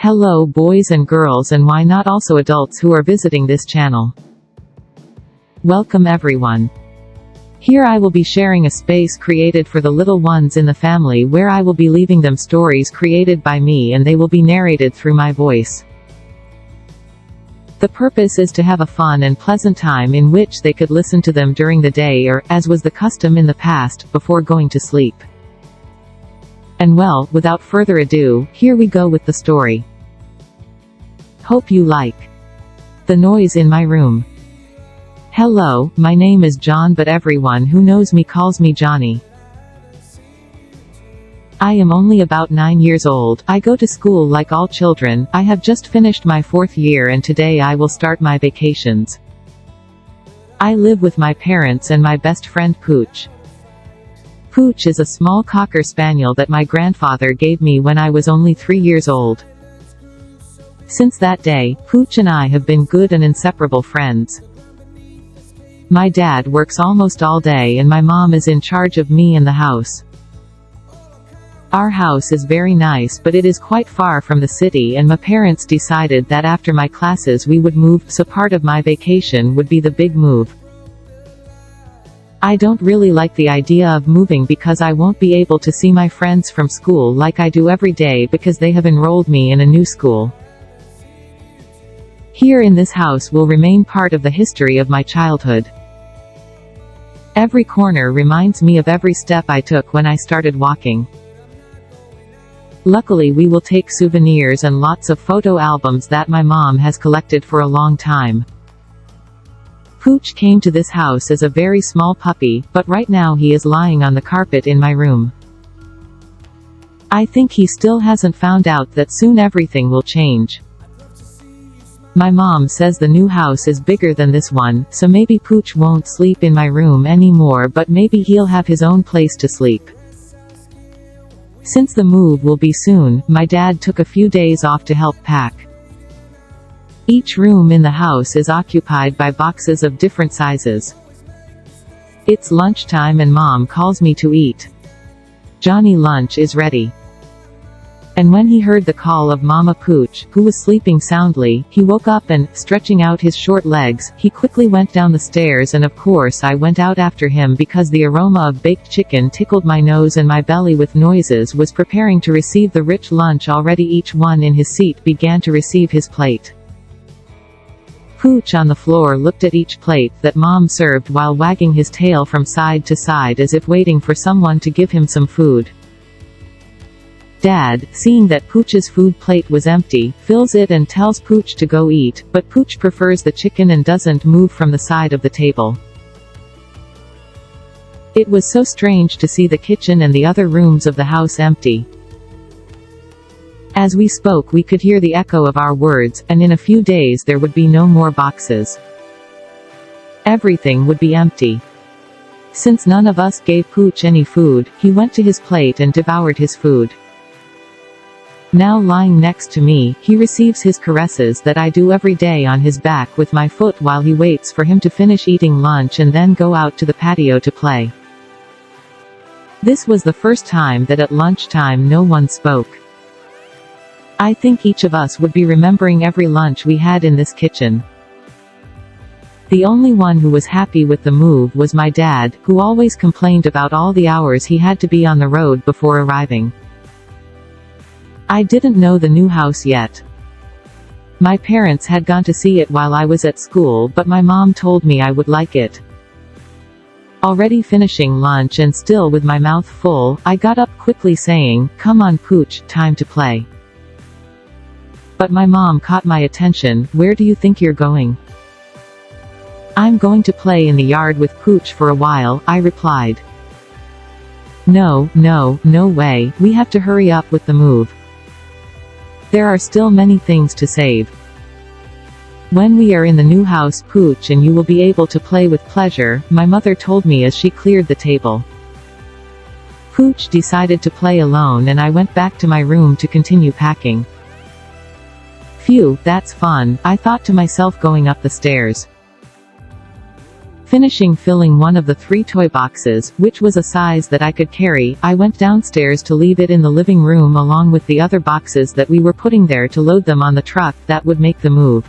Hello boys and girls, and why not also adults who are visiting this channel. Welcome everyone. Here I will be sharing a space created for the little ones in the family, where I will be leaving them stories created by me, and they will be narrated through my voice. The purpose is to have a fun and pleasant time in which they could listen to them during the day, or, as was the custom in the past, before going to sleep. And well, without further ado, here we go with the story. Hope you like the noise in my room. Hello, my name is John, but everyone who knows me calls me Johnny. I am only about 9 years old. I go to school like all children. I have just finished my 4th year, and today I will start my vacations. I live with my parents and my best friend Pooch. Pooch is a small cocker spaniel that my grandfather gave me when I was only 3 years old. Since that day, Pooch and I have been good and inseparable friends. My dad works almost all day, and my mom is in charge of me and the house. Our house is very nice, but it is quite far from the city, and my parents decided that after my classes we would move, so part of my vacation would be the big move. I don't really like the idea of moving because I won't be able to see my friends from school like I do every day, because they have enrolled me in a new school. Here in this house will remain part of the history of my childhood. Every corner reminds me of every step I took when I started walking. Luckily we will take souvenirs and lots of photo albums that my mom has collected for a long time. Pooch came to this house as a very small puppy, but right now he is lying on the carpet in my room. I think he still hasn't found out that soon everything will change. My mom says the new house is bigger than this one, so maybe Pooch won't sleep in my room anymore, but maybe he'll have his own place to sleep. Since the move will be soon, my dad took a few days off to help pack. Each room in the house is occupied by boxes of different sizes. It's lunchtime and Mom calls me to eat. Johnny, lunch is ready. And when he heard the call of Mama Pooch, who was sleeping soundly, he woke up and, stretching out his short legs, he quickly went down the stairs, and of course I went out after him because the aroma of baked chicken tickled my nose and my belly with noises was preparing to receive the rich lunch already. Each one in his seat began to receive his plate. Pooch on the floor looked at each plate that Mom served while wagging his tail from side to side as if waiting for someone to give him some food. Dad, seeing that Pooch's food plate was empty, fills it and tells Pooch to go eat, but Pooch prefers the chicken and doesn't move from the side of the table. It was so strange to see the kitchen and the other rooms of the house empty. As we spoke we could hear the echo of our words, and in a few days there would be no more boxes. Everything would be empty. Since none of us gave Pooch any food, he went to his plate and devoured his food. Now lying next to me, he receives his caresses that I do every day on his back with my foot while he waits for him to finish eating lunch and then go out to the patio to play. This was the first time that at lunchtime no one spoke. I think each of us would be remembering every lunch we had in this kitchen. The only one who was happy with the move was my dad, who always complained about all the hours he had to be on the road before arriving. I didn't know the new house yet. My parents had gone to see it while I was at school, but my mom told me I would like it. Already finishing lunch and still with my mouth full, I got up quickly saying, "Come on Pooch, time to play." But my mom caught my attention. "Where do you think you're going?" "I'm going to play in the yard with Pooch for a while," I replied. No way, we have to hurry up with the move. There are still many things to save. When we are in the new house, Pooch and you will be able to play with pleasure, my mother told me as she cleared the table. Pooch decided to play alone, and I went back to my room to continue packing. Phew, that's fun, I thought to myself going up the stairs. Finishing filling one of the 3 toy boxes, which was a size that I could carry, I went downstairs to leave it in the living room along with the other boxes that we were putting there to load them on the truck that would make the move.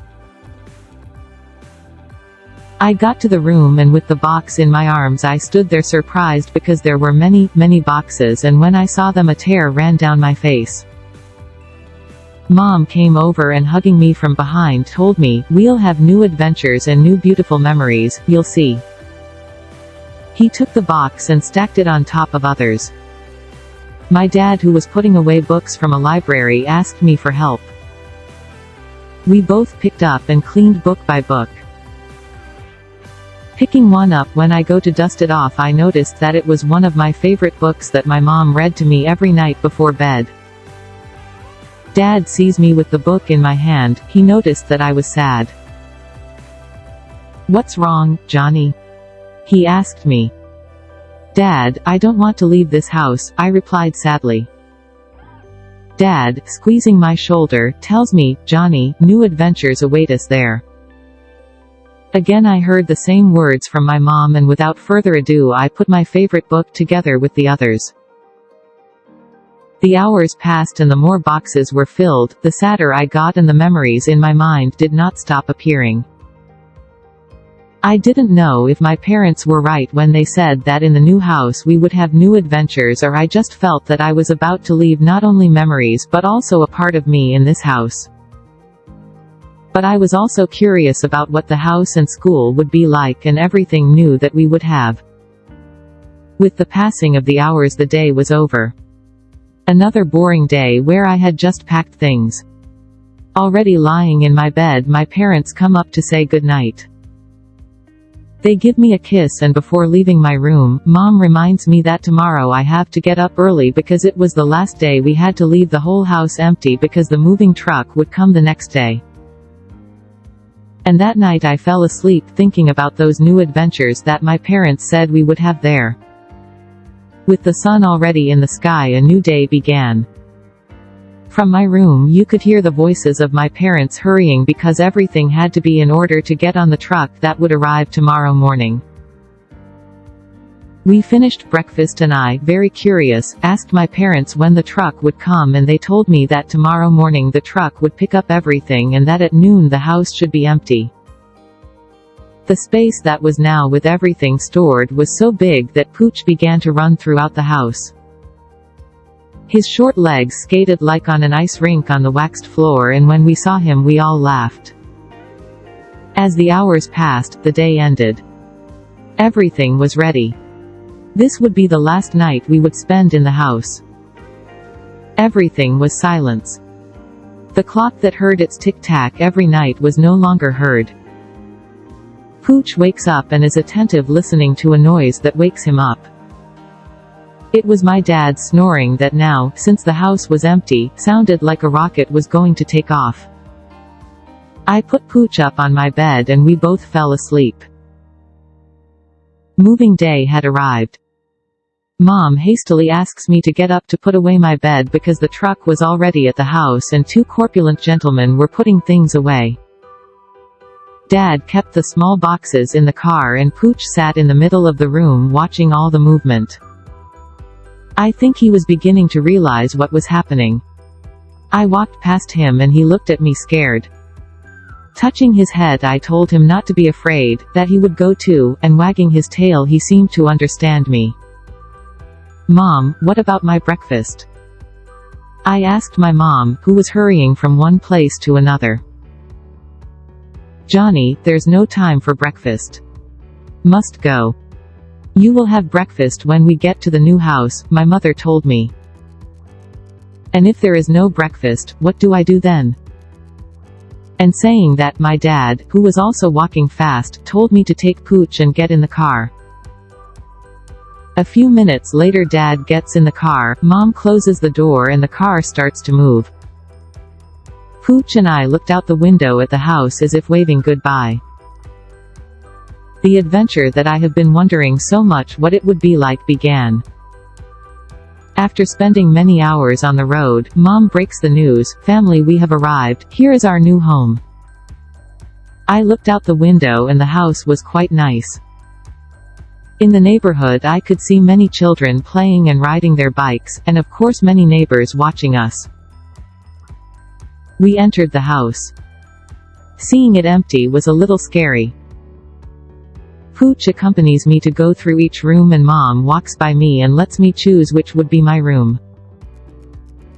I got to the room and with the box in my arms I stood there surprised because there were many, many boxes, and when I saw them a tear ran down my face. Mom came over and hugging me from behind told me, "We'll have new adventures and new beautiful memories, you'll see." He took the box and stacked it on top of others. My dad, who was putting away books from a library, asked me for help. We both picked up and cleaned book by book. Picking one up when I go to dust it off, I noticed that it was one of my favorite books that my mom read to me every night before bed. Dad sees me with the book in my hand. He noticed that I was sad. "What's wrong, Johnny?" he asked me. "Dad, I don't want to leave this house," I replied sadly. Dad, squeezing my shoulder, tells me, "Johnny, new adventures await us there." Again I heard the same words from my mom, and without further ado I put my favorite book together with the others. The hours passed and the more boxes were filled, the sadder I got, and the memories in my mind did not stop appearing. I didn't know if my parents were right when they said that in the new house we would have new adventures, or I just felt that I was about to leave not only memories but also a part of me in this house. But I was also curious about what the house and school would be like and everything new that we would have. With the passing of the hours, the day was over. Another boring day where I had just packed things. Already lying in my bed, my parents come up to say goodnight. They give me a kiss, and before leaving my room, Mom reminds me that tomorrow I have to get up early because it was the last day we had to leave the whole house empty because the moving truck would come the next day. And that night I fell asleep thinking about those new adventures that my parents said we would have there. With the sun already in the sky, a new day began. From my room you could hear the voices of my parents hurrying because everything had to be in order to get on the truck that would arrive tomorrow morning. We finished breakfast and I, very curious, asked my parents when the truck would come, and they told me that tomorrow morning the truck would pick up everything and that at noon the house should be empty. The space that was now with everything stored was so big that Pooch began to run throughout the house. His short legs skated like on an ice rink on the waxed floor, and when we saw him we all laughed. As the hours passed, the day ended. Everything was ready. This would be the last night we would spend in the house. Everything was silence. The clock that heard its tick-tack every night was no longer heard. Pooch wakes up and is attentive, listening to a noise that wakes him up. It was my dad snoring that now, since the house was empty, sounded like a rocket was going to take off. I put Pooch up on my bed and we both fell asleep. Moving day had arrived. Mom hastily asks me to get up to put away my bed because the truck was already at the house and 2 corpulent gentlemen were putting things away. Dad kept the small boxes in the car and Pooch sat in the middle of the room watching all the movement. I think he was beginning to realize what was happening. I walked past him and he looked at me scared. Touching his head, I told him not to be afraid, that he would go too, and wagging his tail he seemed to understand me. "Mom, what about my breakfast?" I asked my mom, who was hurrying from one place to another. "Johnny, there's no time for breakfast. Must go. You will have breakfast when we get to the new house," my mother told me. "And if there is no breakfast, what do I do then?" And saying that, my dad, who was also walking fast, told me to take Pooch and get in the car. A few minutes later Dad gets in the car, Mom closes the door and the car starts to move. Pooch and I looked out the window at the house as if waving goodbye. The adventure that I have been wondering so much what it would be like began. After spending many hours on the road, Mom breaks the news, "Family, we have arrived, here is our new home." I looked out the window and the house was quite nice. In the neighborhood I could see many children playing and riding their bikes, and of course many neighbors watching us. We entered the house. Seeing it empty was a little scary. Pooch accompanies me to go through each room and Mom walks by me and lets me choose which would be my room.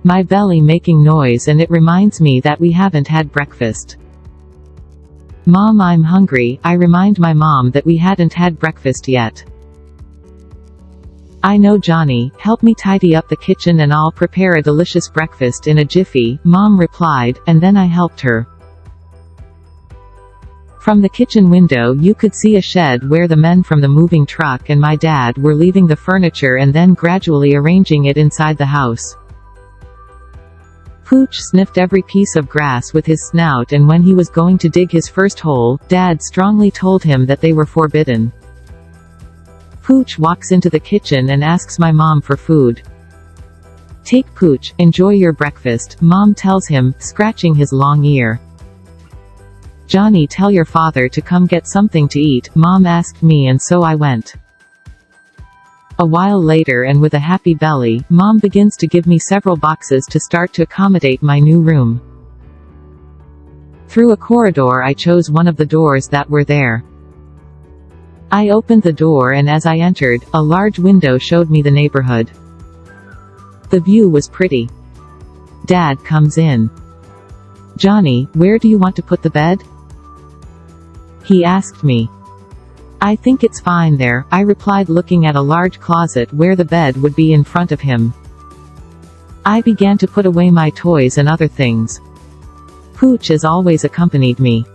My belly making noise and it reminds me that we haven't had breakfast. Mom, I'm hungry. I remind my mom that we hadn't had breakfast yet. I know, Johnny, help me tidy up the kitchen and I'll prepare a delicious breakfast in a jiffy, Mom replied, and then I helped her. From the kitchen window you could see a shed where the men from the moving truck and my dad were leaving the furniture and then gradually arranging it inside the house. Pooch sniffed every piece of grass with his snout, and when he was going to dig his first hole, Dad strongly told him that they were forbidden. Pooch walks into the kitchen and asks my mom for food. Take, Pooch, enjoy your breakfast, Mom tells him, scratching his long ear. Johnny, tell your father to come get something to eat, Mom asked me, and so I went. A while later, and with a happy belly, Mom begins to give me several boxes to start to accommodate my new room. Through a corridor I chose one of the doors that were there. I opened the door and as I entered, a large window showed me the neighborhood. The view was pretty. Dad comes in. Johnny, where do you want to put the bed? He asked me. I think it's fine there, I replied, looking at a large closet where the bed would be in front of him. I began to put away my toys and other things. Pooch as always accompanied me.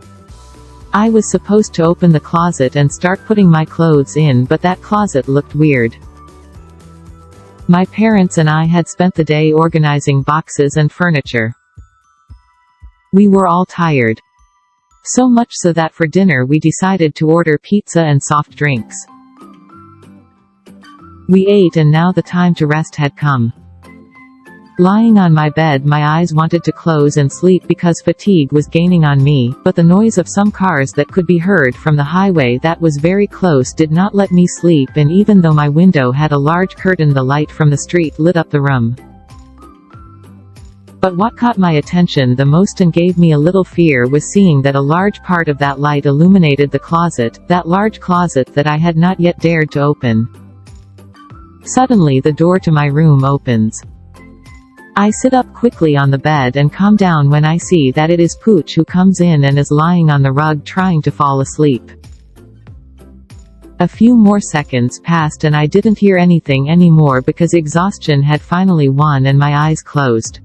I was supposed to open the closet and start putting my clothes in, but that closet looked weird. My parents and I had spent the day organizing boxes and furniture. We were all tired. So much so that for dinner we decided to order pizza and soft drinks. We ate and now the time to rest had come. Lying on my bed my eyes wanted to close and sleep because fatigue was gaining on me, but the noise of some cars that could be heard from the highway that was very close did not let me sleep, and even though my window had a large curtain the light from the street lit up the room. But what caught my attention the most and gave me a little fear was seeing that a large part of that light illuminated the closet, that large closet that I had not yet dared to open. Suddenly the door to my room opens. I sit up quickly on the bed and calm down when I see that it is Pooch who comes in and is lying on the rug trying to fall asleep. A few more seconds passed and I didn't hear anything anymore because exhaustion had finally won and my eyes closed.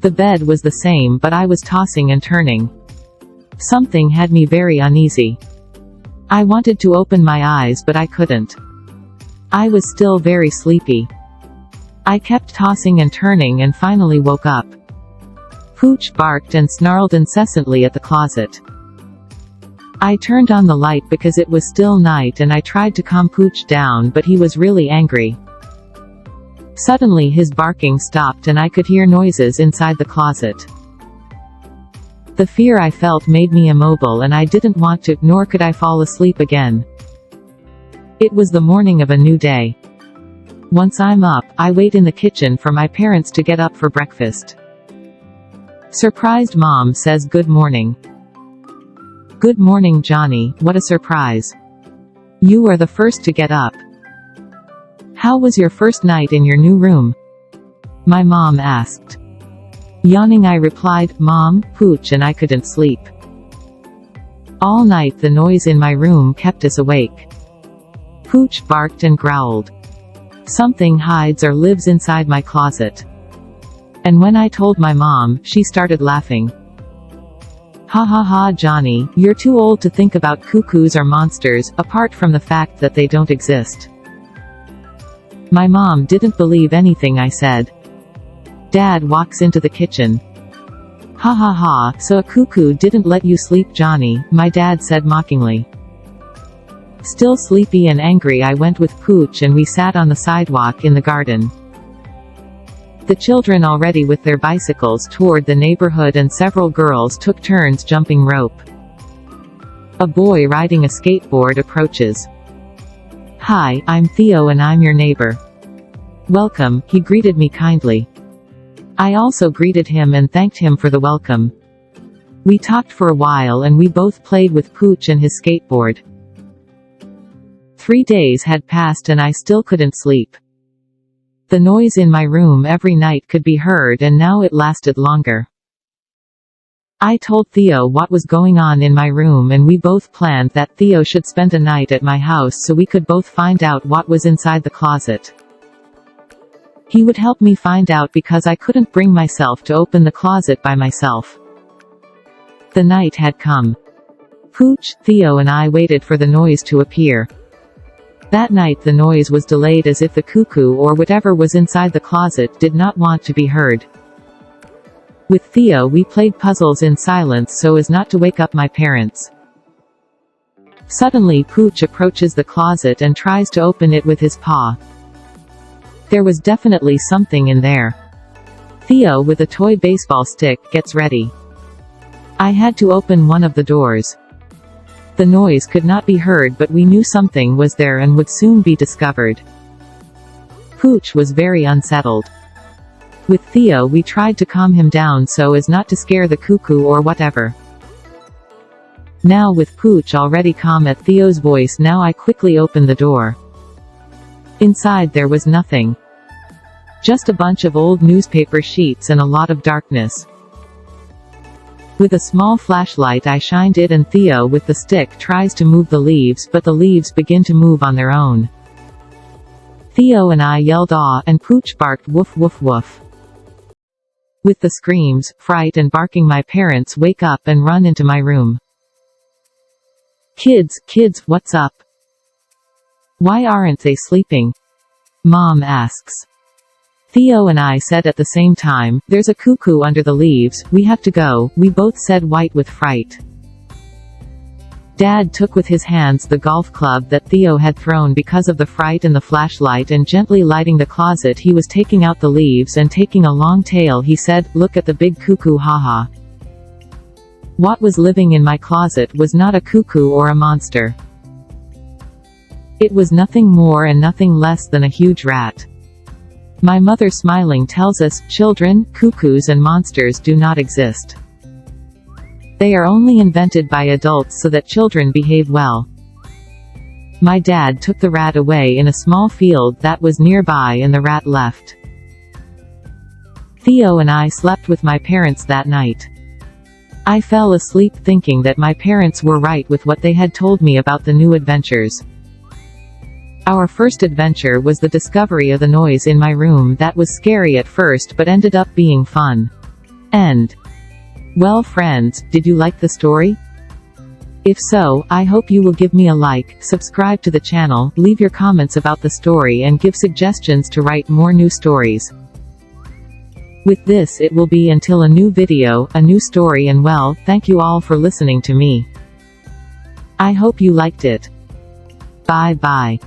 The bed was the same, but I was tossing and turning. Something had me very uneasy. I wanted to open my eyes but I couldn't. I was still very sleepy. I kept tossing and turning and finally woke up. Pooch barked and snarled incessantly at the closet. I turned on the light because it was still night and I tried to calm Pooch down, but he was really angry. Suddenly his barking stopped and I could hear noises inside the closet. The fear I felt made me immobile and I didn't want to, nor could I fall asleep again. It was the morning of a new day. Once I'm up, I wait in the kitchen for my parents to get up for breakfast. Surprised Mom says good morning. Good morning, Johnny, what a surprise. You are the first to get up. How was your first night in your new room? My mom asked. Yawning I replied, Mom, Pooch and I couldn't sleep. All night the noise in my room kept us awake. Pooch barked and growled. Something hides or lives inside my closet. And when I told my mom, she started laughing. Ha ha ha, Johnny, you're too old to think about cuckoos or monsters, apart from the fact that they don't exist. My mom didn't believe anything I said. Dad walks into the kitchen. Ha ha ha, so a cuckoo didn't let you sleep, Johnny, my dad said mockingly. Still sleepy and angry I went with Pooch and we sat on the sidewalk in the garden. The children already with their bicycles toured the neighborhood and several girls took turns jumping rope. A boy riding a skateboard approaches. "Hi, I'm Theo and I'm your neighbor." "Welcome," he greeted me kindly. I also greeted him and thanked him for the welcome. We talked for a while and we both played with Pooch and his skateboard. 3 days had passed and I still couldn't sleep. The noise in my room every night could be heard and now it lasted longer. I told Theo what was going on in my room and we both planned that Theo should spend a night at my house so we could both find out what was inside the closet. He would help me find out because I couldn't bring myself to open the closet by myself. The night had come. Pooch, Theo and I waited for the noise to appear. That night the noise was delayed as if the cuckoo or whatever was inside the closet did not want to be heard. With Theo we played puzzles in silence so as not to wake up my parents. Suddenly Pooch approaches the closet and tries to open it with his paw. There was definitely something in there. Theo with a toy baseball stick gets ready. I had to open one of the doors. The noise could not be heard but we knew something was there and would soon be discovered. Pooch was very unsettled. With Theo we tried to calm him down so as not to scare the cuckoo or whatever. Now with Pooch already calm at Theo's voice now I quickly opened the door. Inside there was nothing. Just a bunch of old newspaper sheets and a lot of darkness. With a small flashlight I shined it and Theo with the stick tries to move the leaves but the leaves begin to move on their own. Theo and I yelled awe and Pooch barked woof woof woof. With the screams, fright and barking my parents wake up and run into my room. Kids, what's up? Why aren't they sleeping? Mom asks. Theo and I said at the same time, "There's a cuckoo under the leaves, we have to go," we both said white with fright. Dad took with his hands the golf club that Theo had thrown because of the fright and the flashlight and gently lighting the closet he was taking out the leaves and taking a long tail he said, "Look at the big cuckoo haha." What was living in my closet was not a cuckoo or a monster. It was nothing more and nothing less than a huge rat. My mother smiling tells us, "Children, cuckoos and monsters do not exist. They are only invented by adults so that children behave well." My dad took the rat away in a small field that was nearby and the rat left. Theo and I slept with my parents that night. I fell asleep thinking that my parents were right with what they had told me about the new adventures. Our first adventure was the discovery of the noise in my room that was scary at first but ended up being fun. End. Well friends, did you like the story? If so, I hope you will give me a like, subscribe to the channel, leave your comments about the story and give suggestions to write more new stories. With this it will be until a new video, a new story and well, thank you all for listening to me. I hope you liked it. Bye bye.